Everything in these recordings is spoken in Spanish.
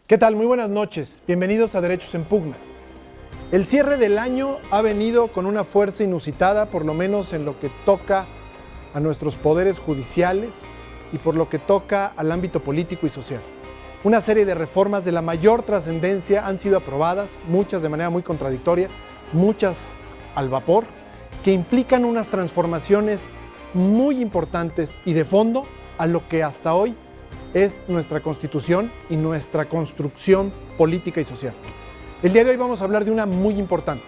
¿Qué tal? Muy buenas noches. Bienvenidos a Derechos en Pugna. El cierre del año ha venido con una fuerza inusitada, por lo menos en lo que toca a nuestros poderes judiciales y por lo que toca al ámbito político y social. Una serie de reformas de la mayor trascendencia han sido aprobadas, muchas de manera muy contradictoria, muchas al vapor, que implican unas transformaciones muy importantes y de fondo a lo que hasta hoy es nuestra Constitución y nuestra construcción política y social. El día de hoy vamos a hablar de una muy importante,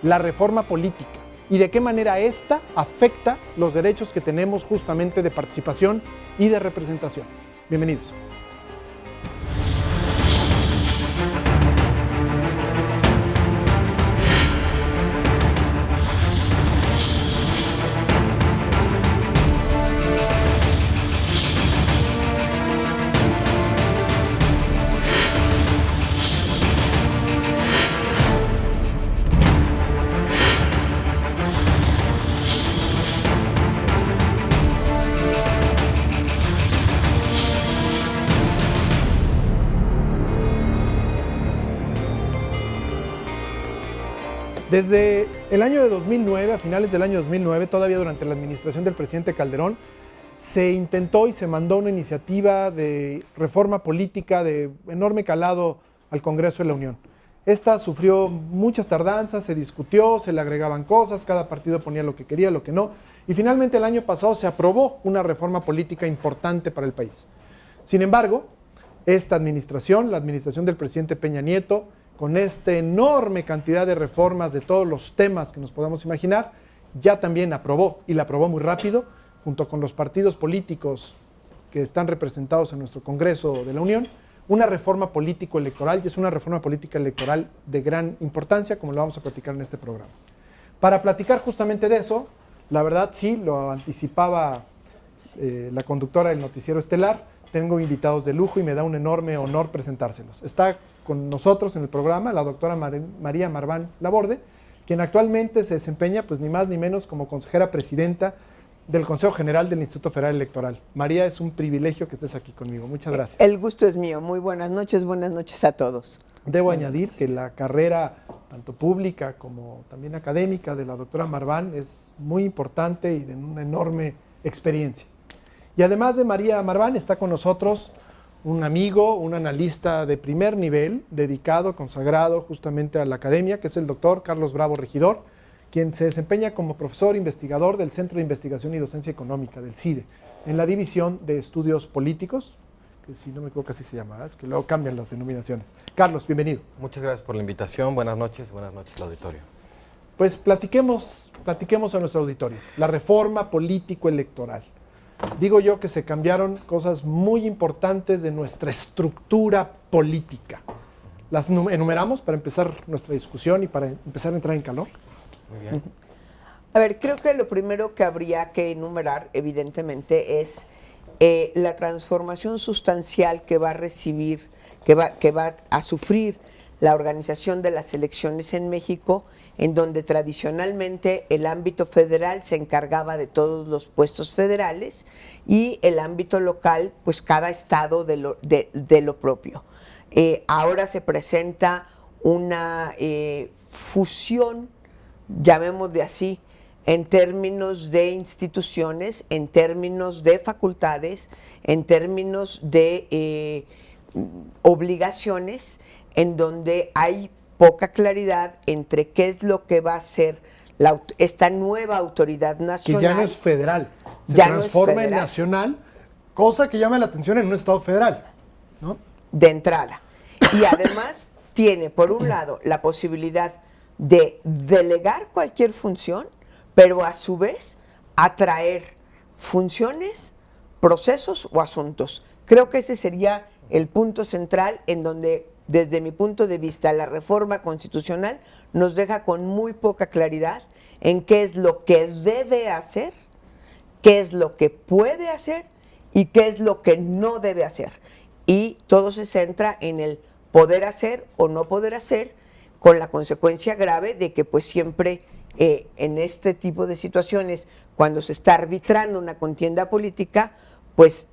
la reforma política, y de qué manera esta afecta los derechos que tenemos justamente de participación y de representación. Bienvenidos. Desde el año de 2009, a finales del año 2009, todavía durante la administración del presidente Calderón, se intentó y se mandó una iniciativa de reforma política de enorme calado al Congreso de la Unión. Esta sufrió muchas tardanzas, se discutió, se le agregaban cosas, cada partido ponía lo que quería, lo que no, y finalmente el año pasado se aprobó una reforma política importante para el país. Sin embargo, esta administración, la administración del presidente Peña Nieto, con esta enorme cantidad de reformas de todos los temas que nos podamos imaginar, ya también aprobó, y la aprobó muy rápido, junto con los partidos políticos que están representados en nuestro Congreso de la Unión, una reforma político-electoral, y es una reforma política electoral de gran importancia, como lo vamos a platicar en este programa. Para platicar justamente de eso, la verdad sí, lo anticipaba la conductora del Noticiero Estelar, tengo invitados de lujo y me da un enorme honor presentárselos. Está con nosotros en el programa la doctora María Marván Laborde, quien actualmente se desempeña pues ni más ni menos como consejera presidenta del Consejo General del Instituto Federal Electoral. María, es un privilegio que estés aquí conmigo. Muchas gracias. El gusto es mío. Muy buenas noches a todos. Debo añadir que la carrera, tanto pública como también académica, de la doctora Marván es muy importante y de una enorme experiencia. Y además de María Marván, está con nosotros un amigo, un analista de primer nivel, dedicado, consagrado justamente a la academia, que es el doctor Carlos Bravo Regidor, quien se desempeña como profesor investigador del Centro de Investigación y Docencia Económica, del CIDE, en la División de Estudios Políticos, que si no me equivoco así se llama, es que luego cambian las denominaciones. Carlos, bienvenido. Muchas gracias por la invitación, buenas noches al auditorio. Pues platiquemos a nuestro auditorio, la reforma político-electoral. Digo yo que se cambiaron cosas muy importantes de nuestra estructura política. ¿Las enumeramos para empezar nuestra discusión y para empezar a entrar en calor? Muy bien. A ver, creo que lo primero que habría que enumerar, evidentemente, es la transformación sustancial que va a recibir, que va a sufrir la organización de las elecciones en México, en donde tradicionalmente el ámbito federal se encargaba de todos los puestos federales y el ámbito local, pues cada estado de lo propio. Ahora se presenta una fusión, llamémosle así, en términos de instituciones, en términos de facultades, en términos de obligaciones, en donde hay poca claridad entre qué es lo que va a ser esta nueva autoridad nacional. Que ya no es federal, se transforma en nacional, cosa que llama la atención en un estado federal, ¿no? De entrada. Y además tiene, por un lado, la posibilidad de delegar cualquier función, pero a su vez atraer funciones, procesos o asuntos. Creo que ese sería el punto central en donde, desde mi punto de vista, la reforma constitucional nos deja con muy poca claridad en qué es lo que debe hacer, qué es lo que puede hacer y qué es lo que no debe hacer. Y todo se centra en el poder hacer o no poder hacer, con la consecuencia grave de que pues siempre en este tipo de situaciones, cuando se está arbitrando una contienda política, pues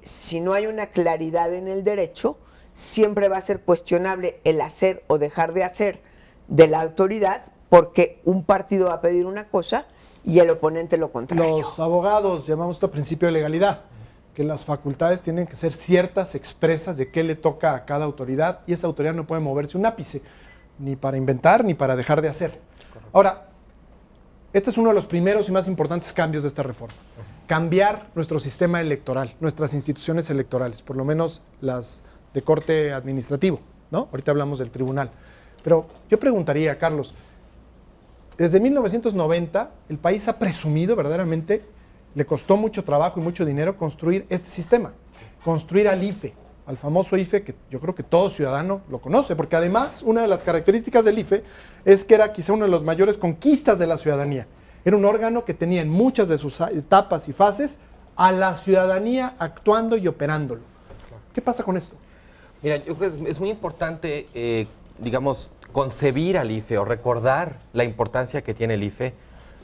si no hay una claridad en el derecho, siempre va a ser cuestionable el hacer o dejar de hacer de la autoridad, porque un partido va a pedir una cosa y el oponente lo contrario. Los abogados llamamos esto principio de legalidad, que las facultades tienen que ser ciertas, expresas de qué le toca a cada autoridad, y esa autoridad no puede moverse un ápice, ni para inventar ni para dejar de hacer. Ahora, este es uno de los primeros y más importantes cambios de esta reforma. Cambiar nuestro sistema electoral, nuestras instituciones electorales, por lo menos las de corte administrativo, ¿no? Ahorita hablamos del tribunal. Pero yo preguntaría, Carlos, desde 1990 el país ha presumido verdaderamente, le costó mucho trabajo y mucho dinero construir este sistema, construir al IFE, al famoso IFE, que yo creo que todo ciudadano lo conoce, porque además una de las características del IFE es que era quizá una de las mayores conquistas de la ciudadanía. Era un órgano que tenía en muchas de sus etapas y fases a la ciudadanía actuando y operándolo. ¿Qué pasa con esto? Mira, yo creo que es muy importante, digamos, concebir al IFE o recordar la importancia que tiene el IFE,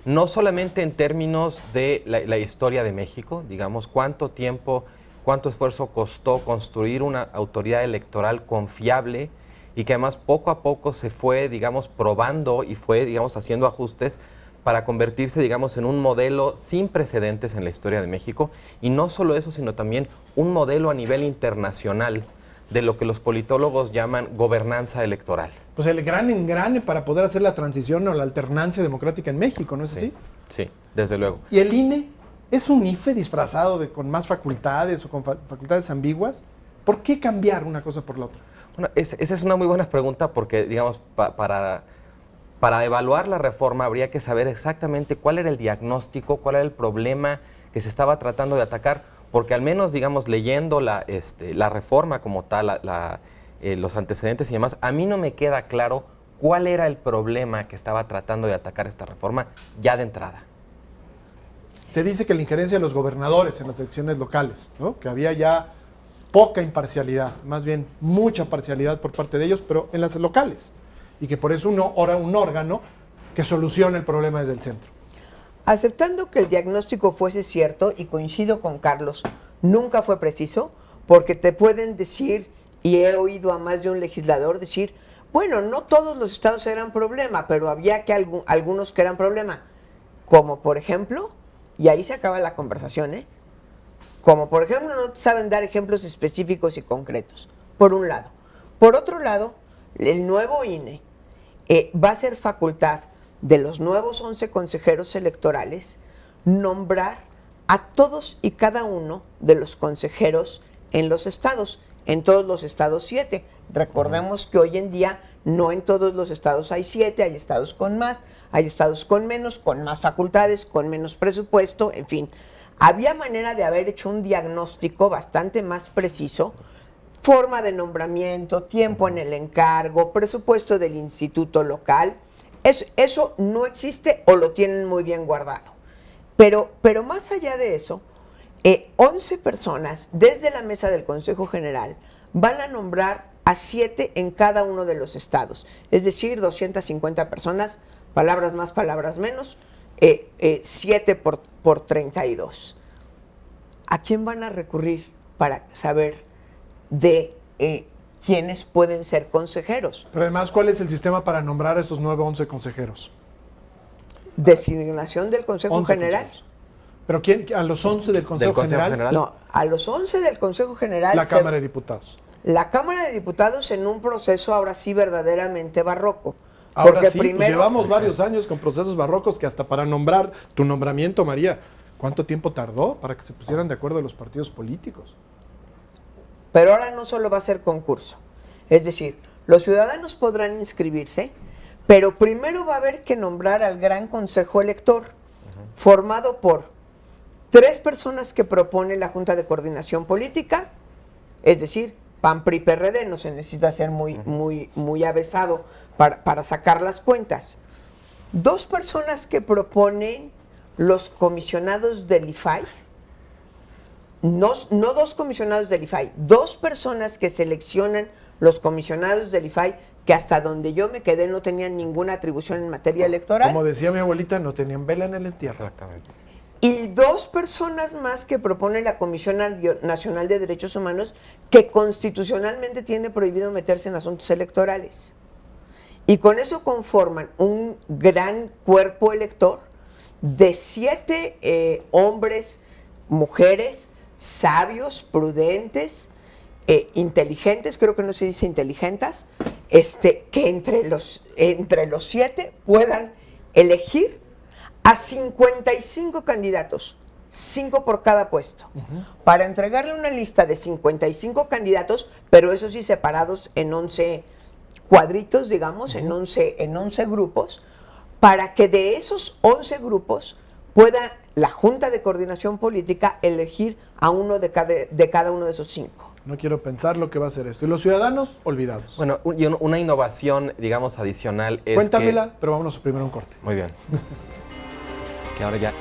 no solamente en términos de la historia de México, digamos, cuánto tiempo, cuánto esfuerzo costó construir una autoridad electoral confiable y que además poco a poco se fue, digamos, probando y fue, digamos, haciendo ajustes para convertirse, digamos, en un modelo sin precedentes en la historia de México. Y no solo eso, sino también un modelo a nivel internacional de lo que los politólogos llaman gobernanza electoral. Pues el gran engrane para poder hacer la transición o la alternancia democrática en México, ¿no es así? Sí, desde luego. ¿Y el INE es un IFE disfrazado con más facultades o con facultades ambiguas? ¿Por qué cambiar una cosa por la otra? Bueno, esa es una muy buena pregunta porque, digamos, para evaluar la reforma habría que saber exactamente cuál era el diagnóstico, cuál era el problema que se estaba tratando de atacar, porque al menos, digamos, leyendo la reforma como tal, los antecedentes y demás, a mí no me queda claro cuál era el problema que estaba tratando de atacar esta reforma ya de entrada. Se dice que la injerencia de los gobernadores en las elecciones locales, ¿no? Que había ya poca imparcialidad, más bien mucha parcialidad por parte de ellos, pero en las locales, y que por eso ahora un órgano que soluciona el problema desde el centro. Aceptando que el diagnóstico fuese cierto, y coincido con Carlos, nunca fue preciso, porque te pueden decir, y he oído a más de un legislador decir, bueno, no todos los estados eran problema, pero había algunos que eran problema, como por ejemplo, y ahí se acaba la conversación, como por ejemplo no saben dar ejemplos específicos y concretos, por un lado. Por otro lado, el nuevo INE va a ser facultad de los nuevos 11 consejeros electorales nombrar a todos y cada uno de los consejeros en los estados, en todos los estados 7. Recordemos que hoy en día no en todos los estados hay 7, hay estados con más, hay estados con menos, con más facultades, con menos presupuesto, en fin. Había manera de haber hecho un diagnóstico bastante más preciso, forma de nombramiento, tiempo en el encargo, presupuesto del instituto local. Eso no existe o lo tienen muy bien guardado. Pero más allá de eso, 11 personas desde la mesa del Consejo General van a nombrar a 7 en cada uno de los estados. Es decir, 250 personas, palabras más, palabras menos, 7 por 32. ¿A quién van a recurrir para saber de quiénes pueden ser consejeros? Pero además, ¿cuál es el sistema para nombrar a esos 11 consejeros? Designación del Consejo General. Consejeros. ¿Pero quién? ¿A los 11 del Consejo General? No, a los 11 del Consejo General. La Cámara de Diputados. La Cámara de Diputados en un proceso ahora sí verdaderamente barroco. Ahora porque sí, primero, pues llevamos varios años con procesos barrocos que hasta para nombrar tu nombramiento, María, ¿cuánto tiempo tardó para que se pusieran de acuerdo los partidos políticos? Pero ahora no solo va a ser concurso. Es decir, los ciudadanos podrán inscribirse, pero primero va a haber que nombrar al Gran Consejo Elector, formado por 3 personas que propone la Junta de Coordinación Política, es decir, PAN, PRI, PRD, no se necesita ser muy avesado para sacar las cuentas. 2 personas que proponen los comisionados del IFAI, no 2 comisionados del IFAI, 2 personas que seleccionan los comisionados del IFAI, que hasta donde yo me quedé no tenían ninguna atribución en materia electoral. Como decía mi abuelita, no tenían vela en el entierro. Exactamente. y 2 personas más que propone la Comisión Nacional de Derechos Humanos, que constitucionalmente tiene prohibido meterse en asuntos electorales. Y con eso conforman un gran cuerpo elector de 7 hombres, mujeres, sabios, prudentes, inteligentes, creo que no se dice inteligentes, que entre los 7 puedan elegir a 55 candidatos, 5 por cada puesto, para entregarle una lista de 55 candidatos, pero eso sí separados en 11 cuadritos, digamos, en 11 grupos, para que de esos 11 grupos pueda la Junta de Coordinación Política elegir a uno de cada uno de esos 5. No quiero pensar lo que va a hacer esto. Y los ciudadanos, olvidados. Bueno, y una innovación, digamos, adicional es Cuéntamela, pero vámonos primero a un corte. Muy bien. Que ahora ya...